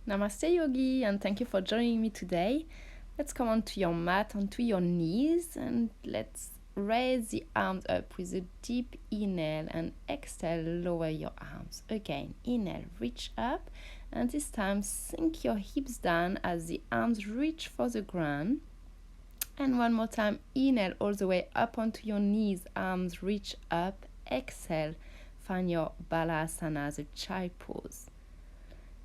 Namaste Yogi, and thank you for joining me today. Let's come onto your mat, onto your knees, and let's raise the arms up with a deep inhale and exhale, lower your arms. Again, inhale, reach up, and this time sink your hips down as the arms reach for the ground. And one more time, inhale all the way up onto your knees, arms reach up, exhale, find your balasana, the child pose.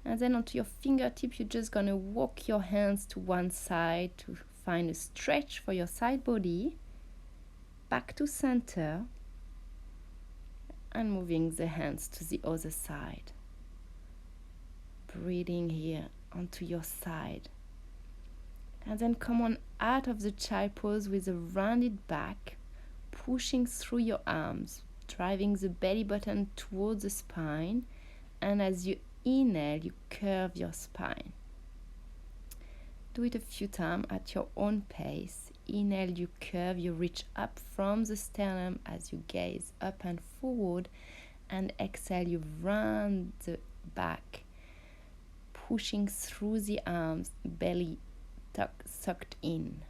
And then onto your fingertip, you're just going to walk your hands to one side to find a stretch for your side body. Back to center. And moving the hands to the other side. Breathing here onto your side. And then come on out of the child pose with a rounded back, pushing through your arms, driving the belly button towards the spine. And as you inhale, you curve your spine. Do it a few times at your own pace. Inhale, you curve, you reach up from the sternum as you gaze up and forward. And exhale, you round the back, pushing through the arms, belly sucked in.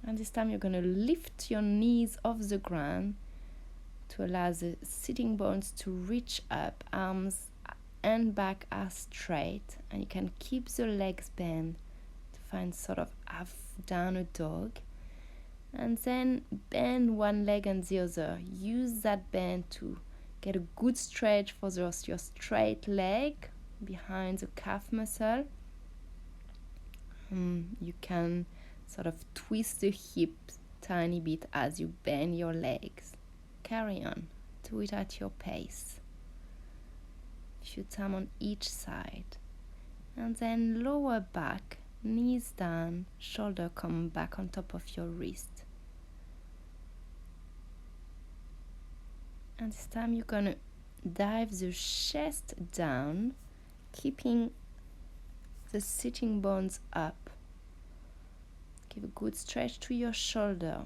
And this time you're going to lift your knees off the ground to allow the sitting bones to reach up, arms and back are straight, and you can keep the legs bent to find sort of half down dog. And then bend one leg and the other. Use that bend to get a good stretch for your straight leg behind the calf muscle. You can sort of twist the hips tiny bit as you bend your legs. Carry on. Do it at your pace. Few times on each side. And then lower back, knees down, shoulder come back on top of your wrist. And this time you're going to dive the chest down, keeping the sitting bones up. Give a good stretch to your shoulder.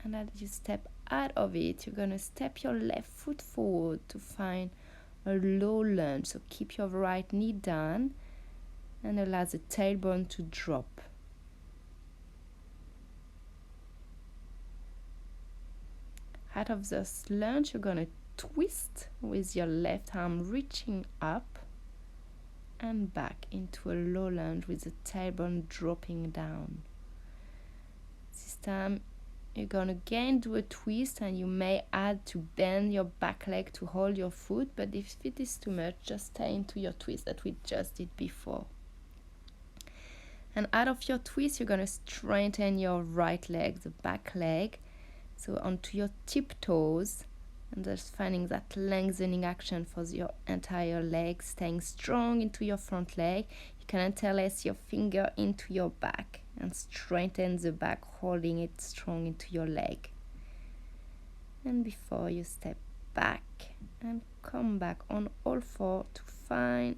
And as you step out of it, you're going to step your left foot forward to find a low lunge. So keep your right knee down and allow the tailbone to drop. Out of this lunge, you're going to twist with your left arm reaching up and back into a low lunge with the tailbone dropping down. This time you're going to again do a twist, and you may add to bend your back leg to hold your foot, but if it is too much, just stay into your twist that we just did before. And out of your twist, you're going to straighten your right leg, the back leg, so onto your tiptoes, and just finding that lengthening action for your entire leg, staying strong into your front leg. You can interlace your finger into your back and straighten the back, holding it strong into your leg. And before you step back and come back on all four to find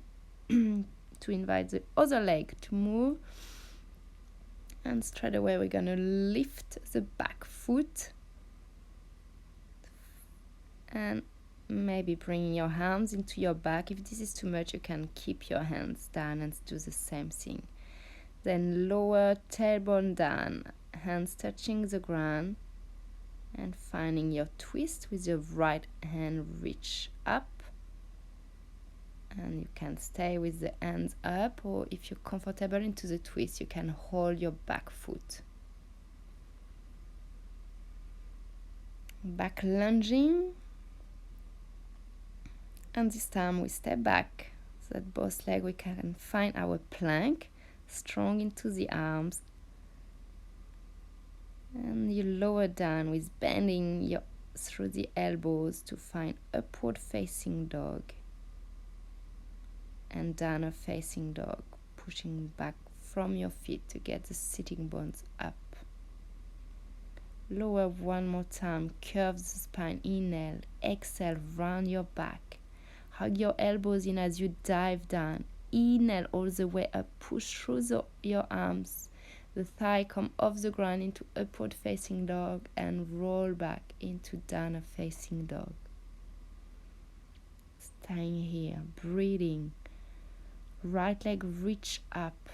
to invite the other leg to move. And straight away we're going to lift the back foot and maybe bringing your hands into your back. If this is too much, you can keep your hands down and do the same thing. Then lower tailbone down, hands touching the ground, and finding your twist with your right hand reach up. And you can stay with the hands up, or if you're comfortable into the twist, you can hold your back foot. Back lunging. And this time we step back so that both legs we can find our plank, strong into the arms. And you lower down with bending through the elbows to find upward facing dog. And downward facing dog, pushing back from your feet to get the sitting bones up. Lower one more time, curve the spine, inhale, exhale, round your back. Hug your elbows in as you dive down. Inhale all the way up, push through your arms. The thigh come off the ground into upward facing dog and roll back into downward facing dog. Staying here, breathing. Right leg reach up.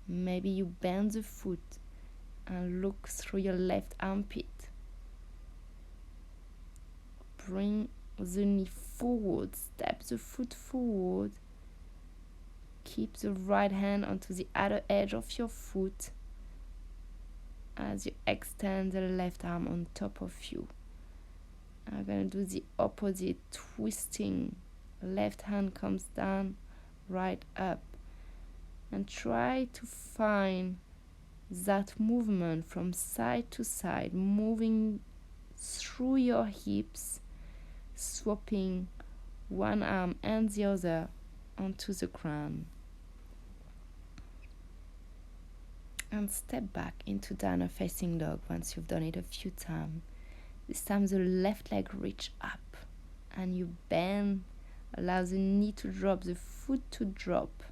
Maybe you bend the foot and look through your left armpit. Bring the knee forward, step the foot forward. Keep the right hand onto the other edge of your foot as you extend the left arm on top of you. I'm going to do the opposite, twisting. Left hand comes down, right up. And try to find that movement from side to side, moving through your hips, swapping one arm and the other onto the ground. And step back into downward facing dog once you've done it a few times. This time the left leg reach up and you bend, allow the knee to drop, the foot to drop.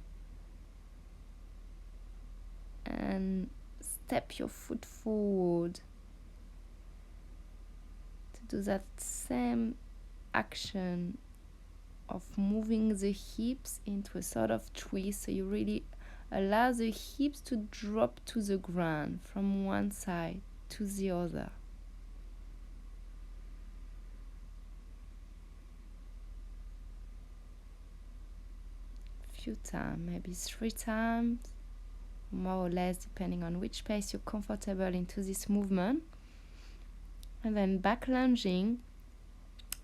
And step your foot forward to do that same action of moving the hips into a sort of twist, so you really allow the hips to drop to the ground from one side to the other. A few times, maybe 3 times, more or less, depending on which pace you're comfortable into this movement. And then back lunging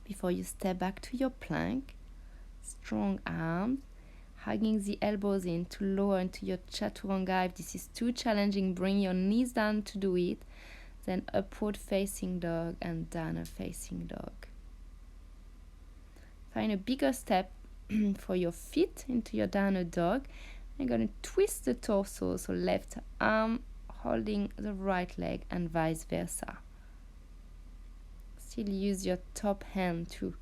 before you step back to your plank. Strong arms, hugging the elbows in to lower into your chaturanga. If this is too challenging, bring your knees down to do it. Then upward facing dog and downward facing dog. Find a bigger step for your feet into your downward dog. You're going to twist the torso, so left arm holding the right leg and vice versa. Still use your top hand to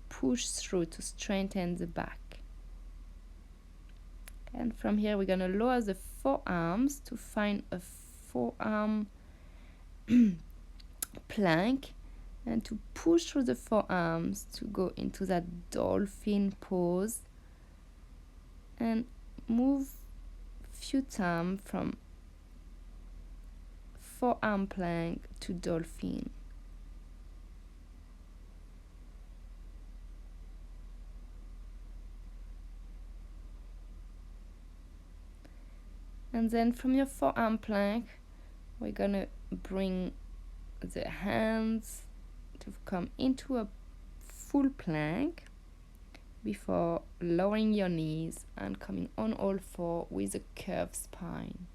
push through to strengthen the back. And from here we're going to lower the forearms to find a forearm plank and to push through the forearms to go into that dolphin pose and move a few times from forearm plank to dolphin. And then from your forearm plank, we're gonna bring the hands to come into a full plank before lowering your knees and coming on all four with a curved spine.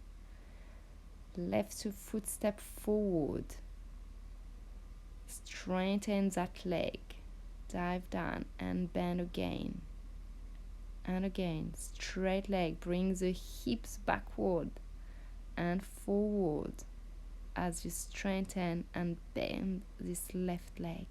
Left foot step forward. Straighten that leg. Dive down and bend again. And again, straight leg, bring the hips backward and forward as you straighten and bend this left leg.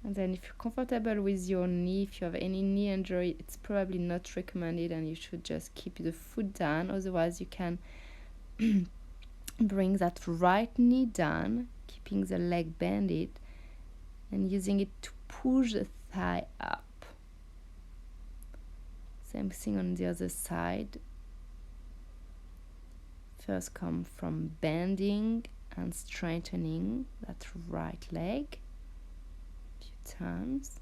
And then if you're comfortable with your knee, if you have any knee injury, it's probably not recommended and you should just keep the foot down. Otherwise you can bring that right knee down, keeping the leg bended and using it to push the thigh up. Same thing on the other side. First come from bending and straightening that right leg. Times.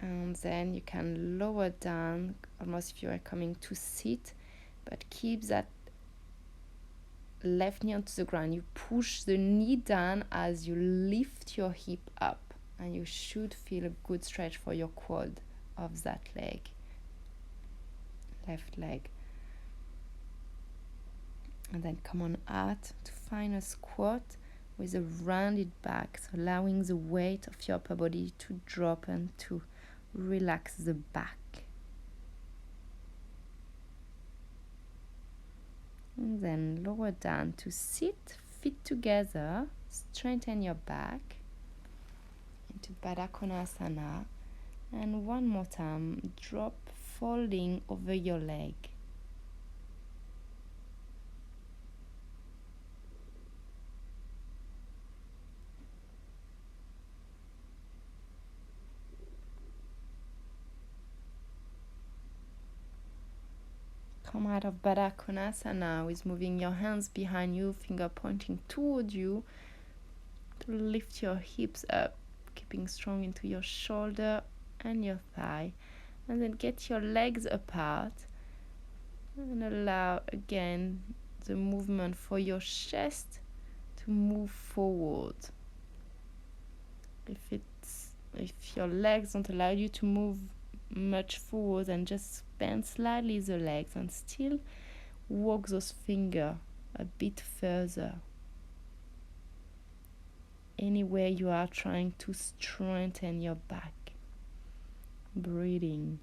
And then you can lower down almost if you are coming to sit, but keep that left knee onto the ground. You push the knee down as you lift your hip up, and you should feel a good stretch for your quad of that leg. Left leg. And then come on out to find a squat with a rounded back, so allowing the weight of your upper body to drop and to relax the back. And then lower down to sit, feet together, straighten your back into Baddha Konasana, and one more time, drop folding over your leg. Come out of Baddha Konasana with moving your hands behind you, finger pointing toward you, to lift your hips up, keeping strong into your shoulder and your thigh, and then get your legs apart and allow again the movement for your chest to move forward. If your legs don't allow you to move much forward, and just bend slightly the legs and still walk those fingers a bit further. Anywhere you are trying to strengthen your back. Breathing.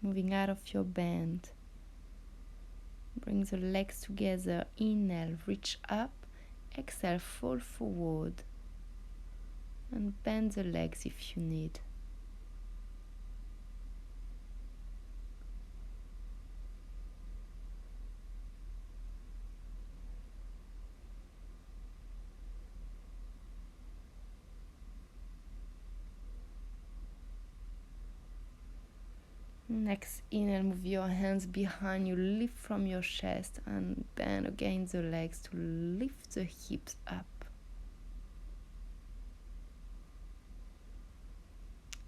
Moving out of your bend. Bring the legs together. Inhale, reach up. Exhale, fall forward. And bend the legs if you need. Next, inhale, move your hands behind you, lift from your chest and bend again the legs to lift the hips up.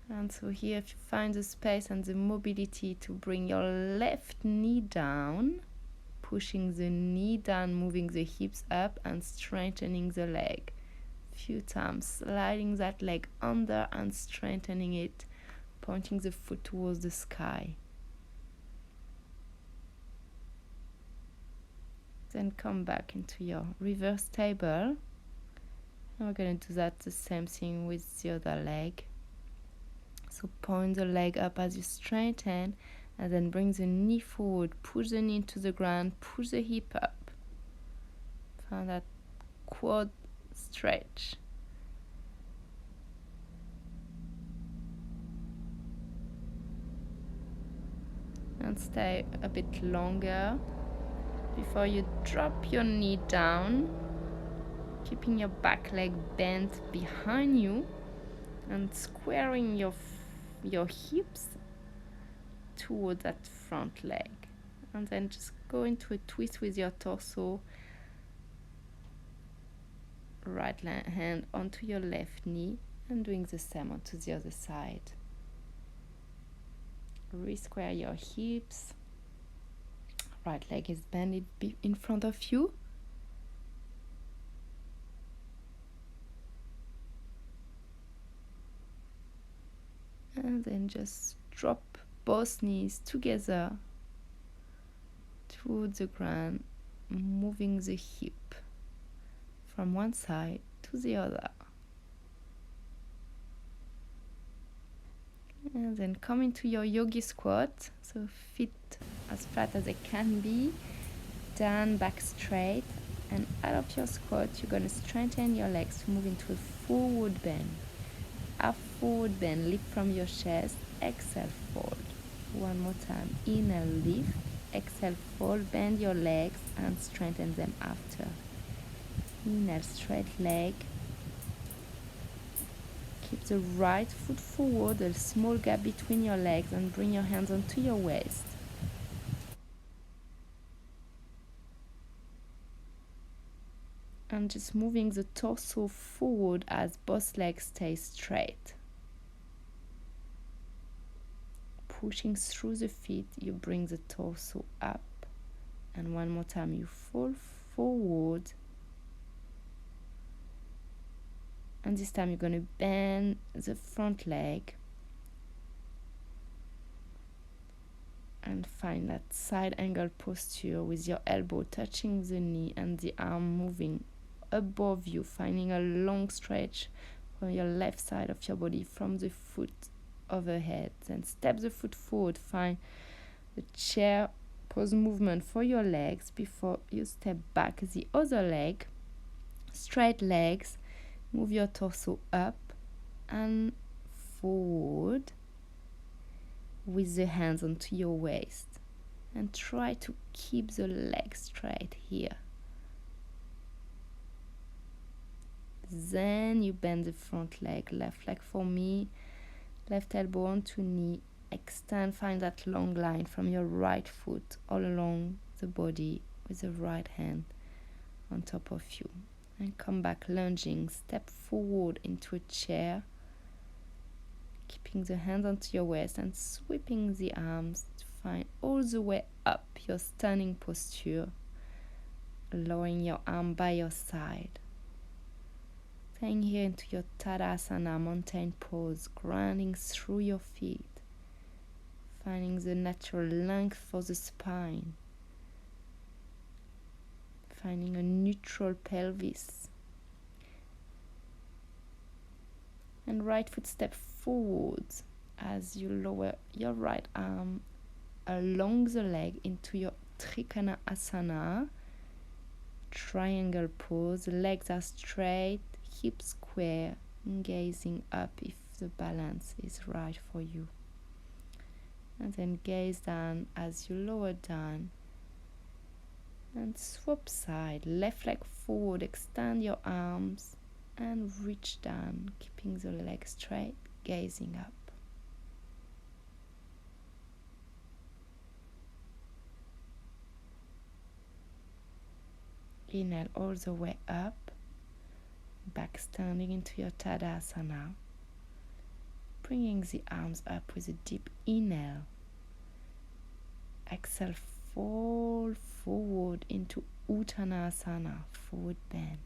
And so here, if you find the space and the mobility to bring your left knee down, pushing the knee down, moving the hips up and strengthening the leg. Few times, sliding that leg under and strengthening it, pointing the foot towards the sky. Then come back into your reverse table. And we're going to do that the same thing with the other leg. So point the leg up as you straighten, and then bring the knee forward, push the knee to the ground, push the hip up. Find that quad stretch. And stay a bit longer before you drop your knee down, keeping your back leg bent behind you and squaring your hips toward that front leg. And then just go into a twist with your torso, right hand onto your left knee, and doing the same onto the other side. Re-square your hips. Right leg is bent in front of you. And then just drop both knees together towards the ground, moving the hip from one side to the other. And then come into your yogi squat. So feet as flat as they can be, down, back straight. And out of your squat, you're going to strengthen your legs to move into a forward bend. Up, forward bend, lift from your chest, exhale, fold. One more time, inhale, lift, exhale, fold, bend your legs and strengthen them after. Inhale, straight leg. Keep the right foot forward, a small gap between your legs, and bring your hands onto your waist. And just moving the torso forward as both legs stay straight. Pushing through the feet, you bring the torso up. And one more time, you fall forward. And this time you're going to bend the front leg. And find that side angle posture with your elbow touching the knee and the arm moving above you, finding a long stretch on your left side of your body from the foot overhead. Then step the foot forward, find the chair Pause movement for your legs before you step back the other leg. Straight legs. Move your torso up and forward with the hands onto your waist. And try to keep the leg straight here. Then you bend the front leg, left leg for me, left elbow onto knee, extend, find that long line from your right foot all along the body with the right hand on top of you. And come back lunging, step forward into a chair, keeping the hands onto your waist and sweeping the arms to find all the way up your standing posture, lowering your arm by your side. Staying here into your Tadasana, mountain pose, grounding through your feet, finding the natural length for the spine, finding a neutral pelvis. And right foot step forwards as you lower your right arm along the leg into your Trikonasana, triangle pose. Legs are straight, hips square, gazing up if the balance is right for you. And then gaze down as you lower down. And swap side, left leg forward, extend your arms and reach down, keeping the leg straight, gazing up. Inhale all the way up, back standing into your Tadasana, bringing the arms up with a deep inhale. Exhale, fall forward into Uttanasana, forward bend.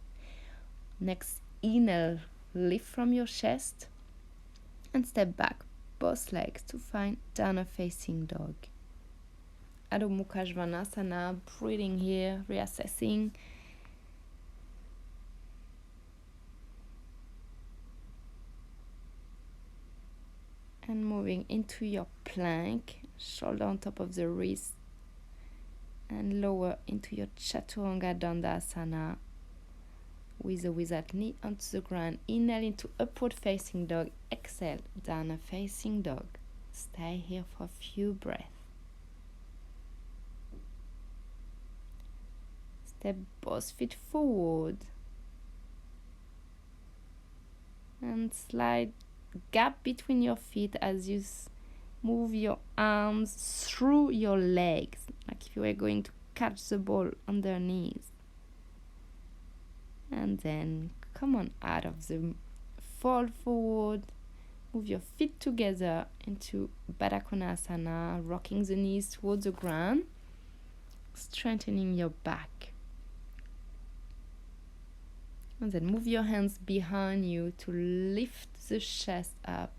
Next, inhale, lift from your chest and step back, both legs to find downward facing dog. Adho Mukha Svanasana, breathing here, reassessing. And moving into your plank, shoulder on top of the wrist, and lower into your Chaturanga Dandasana with or without knee onto the ground. Inhale into upward facing dog, exhale downward facing dog. Stay here for a few breaths. Step both feet forward and slide gap between your feet as you move your arms through your legs, like if you were going to catch the ball underneath. And then come on out of the fall forward, move your feet together into Baddha Konasana, rocking the knees towards the ground, strengthening your back. And then move your hands behind you to lift the chest up.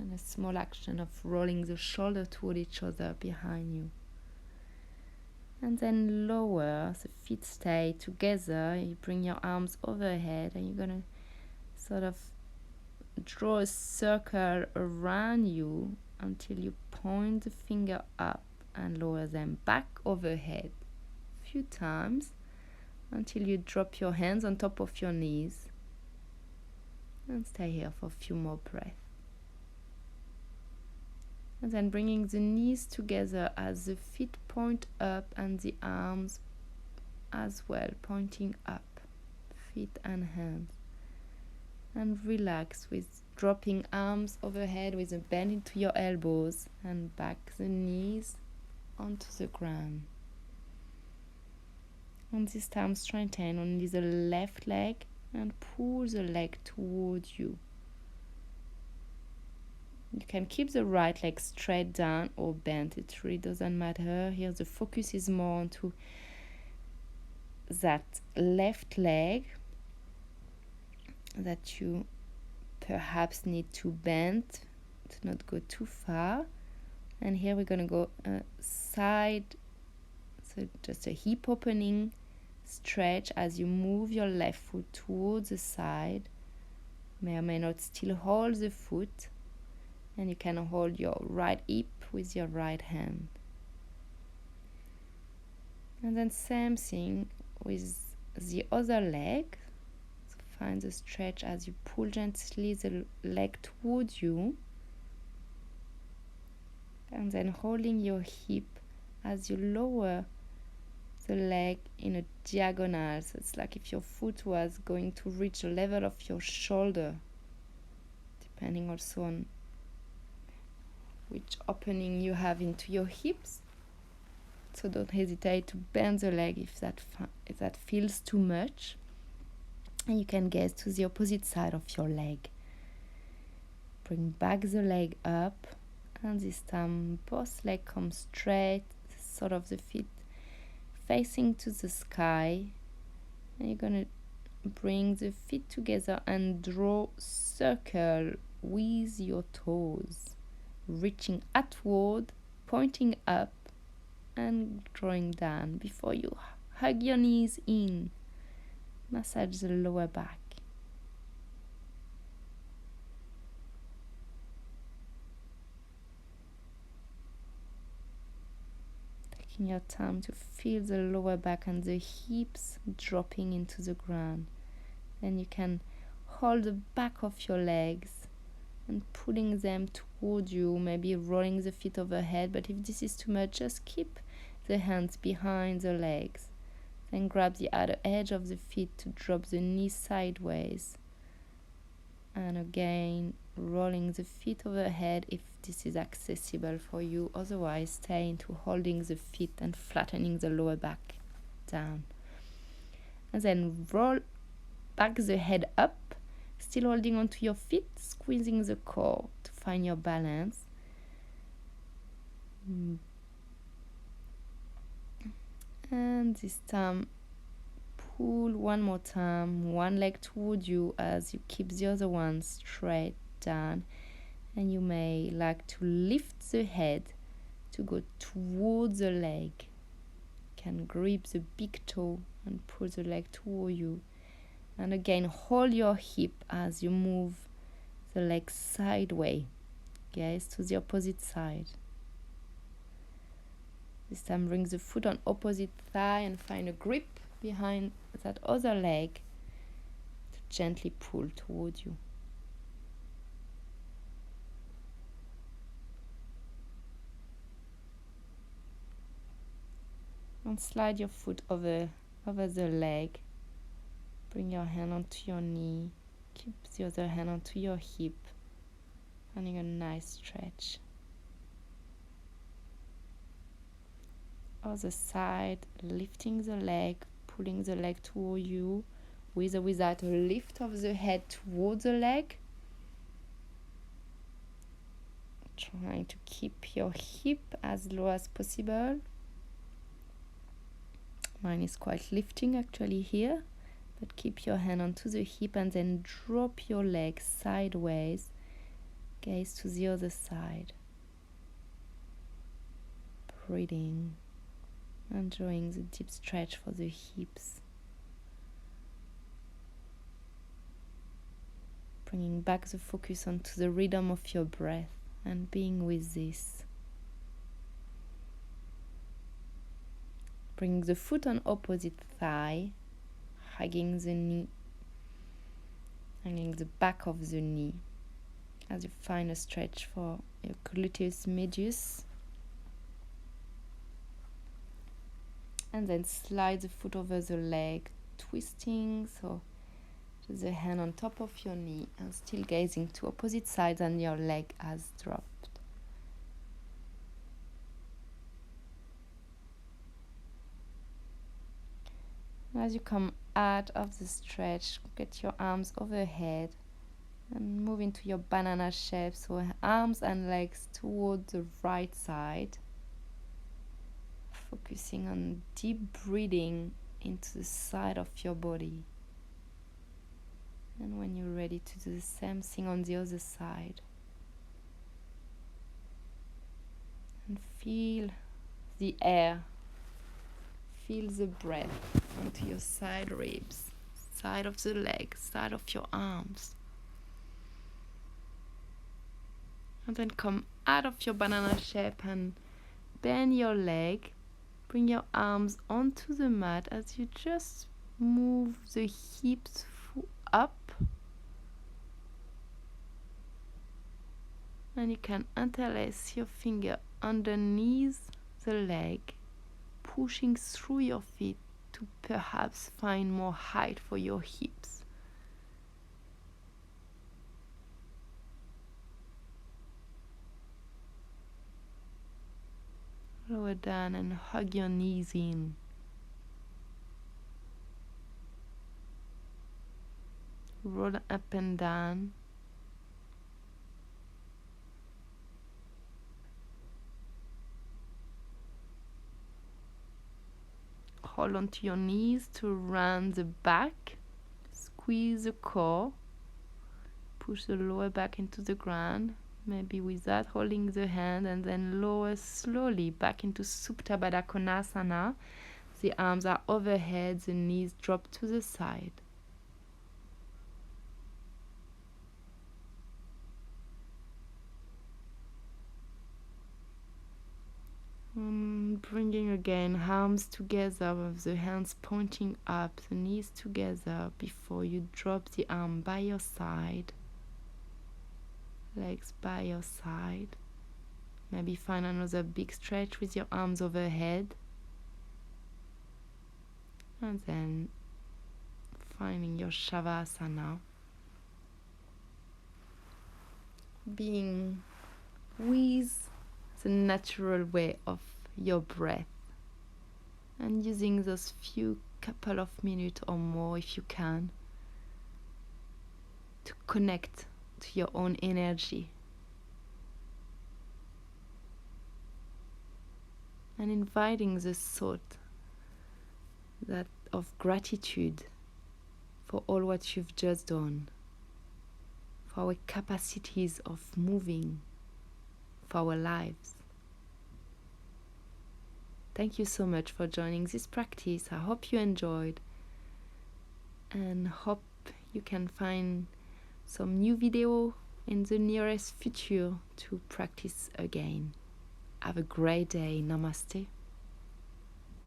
And a small action of rolling the shoulder toward each other behind you. And then lower, the feet stay together. You bring your arms overhead and you're going to sort of draw a circle around you until you point the finger up and lower them back overhead a few times until you drop your hands on top of your knees. And stay here for a few more breaths. And then bringing the knees together as the feet point up and the arms as well, pointing up, feet and hands. And relax with dropping arms overhead with a bend into your elbows and back the knees onto the ground. And this time strengthen only the left leg and pull the leg towards you. You can keep the right leg straight down or bent. It really doesn't matter. Here the focus is more onto that left leg that you perhaps need to bend to not go too far. And here we're going to go side, so just a hip opening stretch as you move your left foot towards the side. May or may not still hold the foot. And you can hold your right hip with your right hand. And then same thing with the other leg. So find the stretch as you pull gently the leg towards you. And then holding your hip as you lower the leg in a diagonal. So it's like if your foot was going to reach the level of your shoulder, depending also on which opening you have into your hips. So don't hesitate to bend the leg if that feels too much. And you can gaze to the opposite side of your leg. Bring back the leg up, and this time both legs come straight, sort of the feet facing to the sky. And you're gonna bring the feet together and draw circle with your toes, reaching outward, pointing up, and drawing down before you hug your knees in. Massage the lower back. Taking your time to feel the lower back and the hips dropping into the ground. Then you can hold the back of your legs and pulling them toward you, maybe rolling the feet overhead. But if this is too much, just keep the hands behind the legs. Then grab the outer edge of the feet to drop the knees sideways. And again, rolling the feet overhead if this is accessible for you. Otherwise, stay into holding the feet and flattening the lower back down. And then roll back the head up, still holding onto your feet, squeezing the core to find your balance. And this time, pull one more time, one leg toward you as you keep the other one straight down. And you may like to lift the head to go towards the leg. You can grip the big toe and pull the leg toward you. And again, hold your hip as you move the leg sideways, guys, to the opposite side. This time bring the foot on opposite thigh and find a grip behind that other leg to gently pull towards you. And slide your foot over the leg. Bring your hand onto your knee. Keep the other hand onto your hip. Finding a nice stretch. Other side, lifting the leg, pulling the leg toward you, with or without a lift of the head towards the leg. Trying to keep your hip as low as possible. Mine is quite lifting actually here, but keep your hand onto the hip and then drop your leg sideways, gaze to the other side. Breathing, enjoying the deep stretch for the hips. Bringing back the focus onto the rhythm of your breath and being with this. Bring the foot on opposite thigh, hugging the knee, hugging the back of the knee as you find a stretch for your gluteus medius. And then slide the foot over the leg, twisting, so just the hand on top of your knee and still gazing to opposite sides and your leg has dropped. As you come out of the stretch, get your arms overhead and move into your banana shape. So arms and legs toward the right side. Focusing on deep breathing into the side of your body. And when you're ready to do the same thing on the other side. And feel the air. Feel the breath onto your side ribs, side of the leg, side of your arms. And then come out of your banana shape and bend your leg. Bring your arms onto the mat as you just move the hips up, and you can interlace your finger underneath the leg, pushing through your feet to perhaps find more height for your hips. Lower down and hug your knees in. Roll up and down. Hold onto your knees to round the back. Squeeze the core. Push the lower back into the ground. Maybe with that, holding the hand, and then lower slowly back into Supta Baddha Konasana. The arms are overhead, the knees drop to the side. Bringing again arms together with the hands pointing up, the knees together before you drop the arm by your side. Legs by your side. Maybe find another big stretch with your arms overhead. And then finding your Shavasana. Being with the natural way of your breath. And using those few couple of minutes or more if you can to connect to your own energy, and inviting the thought that of gratitude for all what you've just done, for our capacities of moving, for our lives. Thank you so much for joining this practice. I hope you enjoyed, and hope you can find some new video in the nearest future to practice again. Have a great day. Namaste.